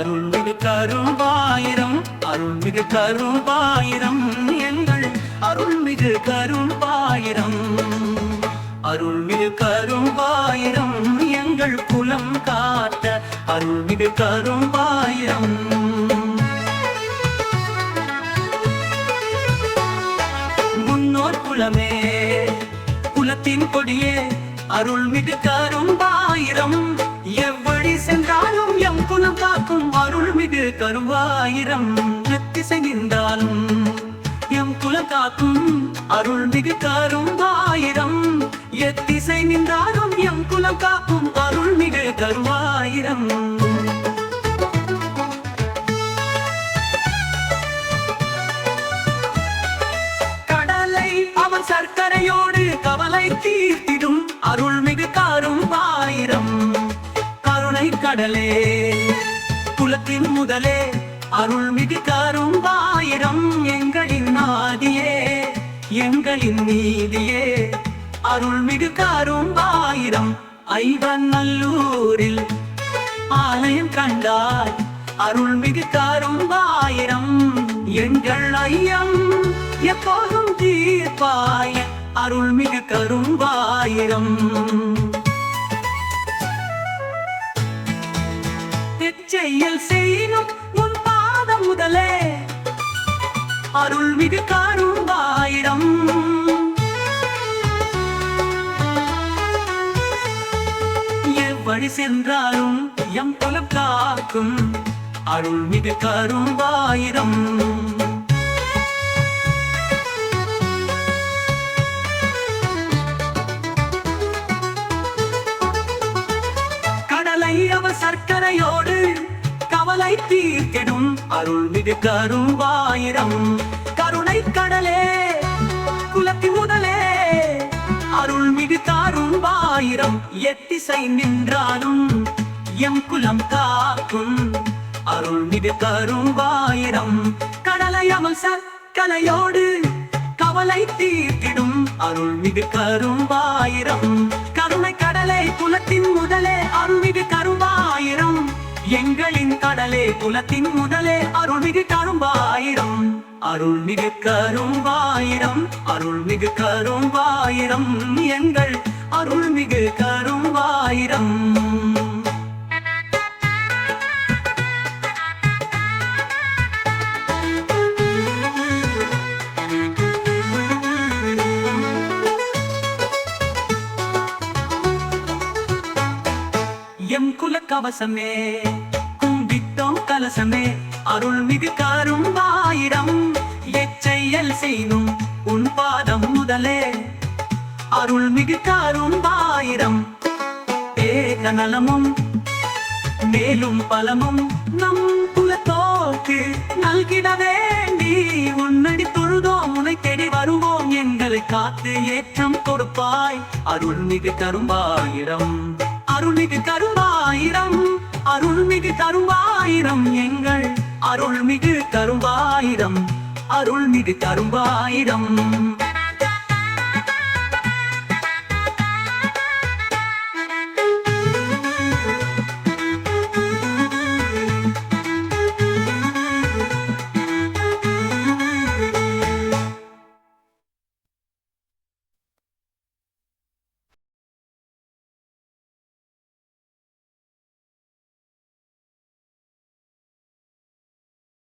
அருள்மிகு கரும்பாயிரம் அருள்மிகு கரும்பாயிரம் எங்கள் அருள்மிகு கரும்பாயிரம் அருள்மிகு கரும்பாயிரம் எங்கள் குலம் காத்த அருள்மிகு கரும்பாயிரம் முன்னோர் குலமே குலத்தின் கொடியே அருள்மிகு கரும்பாயிரம் எவ்வழி சென்றாலும் எம் குலம் காக்கும் அருள்மிகு கரும்பாயிரம் எத்திசை நின்றாலும் எம் குலம் காக்கும் அருள்மிகு கரும்பாயிரம் எத்திசை நின்றாலும் எம் குலம் காக்கும் அருள்மிகு கரும்பாயிரம் கடலை அவன் சர்க்கரையோடு கவலை தீர்த்திடும் அருள்மிகு கரும்பாயிரம் கருணை கடலே குலத்தின் முதலே அருள்மிகு கரும்பாயிரம் எங்களின் ஆதியே எங்களின் நீதியே அருள்மிகு கரும்பாயிரம் ஐவநல்லூரில் ஆலயம் கண்டாய் அருள்மிகு கரும்பாயிரம் எங்கள் ஐயம் எப்போதும் தீர்ப்பாய் அருள்மிகு கரும்பாயிரம் தெச்செயல் செய்யும் உன் பாதம் முதலே அருள்மிகு கரும்பாயிரம் எவ்வழி சென்றாலும் எம் குலம் காக்கும் அருள்மிகு கரும்பாயிரம் கடலை அவ சர்க்கரையோடு கவலை தீர்த்திடும் அருள்மிகு கரும்பாயிரம் கருணை கடலே குலத்தின் முதலே அருள்மிகு கரும்பாயிரம் எத்திசை நின்றாலும் எம் குலம் காக்கும் அருள்மிகு கரும்பாயிரம் கடலை அவள் சர்க்கரையோடு கவலை தீர்த்திடும் அருள்மிகு கரும்பாயிரம் கருணை கடலே குலத்தின் முதலே அருள்மிகு கரும்பாயிரம் எங்களின் கடலே குலத்தின் முதலே அருள்மிகு கரும்பாயிரம் அருள்மிகு கரும்பாயிரம் அருள்மிகு கரும்பாயிரம் எங்கள் அருள்மிகு கரும்பாயிரம் எம் குல கவசமே கும்பிட்டோம் கலசமே அருள்மிகு கரும்பாயிரம் எச்செயல் செய்யும் உன் பாதம் முதலே அருள்மிகு கரும்பாயிரம் ஏக நலமும் மேலும் பலமும் நம் குலத்தோக்கு நல்கிட வேண்டி உன்னடி தொழுதோம் உனை தேடி வருவோம் எங்களை காத்து ஏற்றம் கொடுப்பாய் அருள்மிகு கரும்பாயிரம் அருள்மிகு கரும்பாயிரம் அருள்மிகு கரும்பாயிரம் எங்கள் அருள்மிகு கரும்பாயிரம் அருள்மிகு கரும்பாயிரம்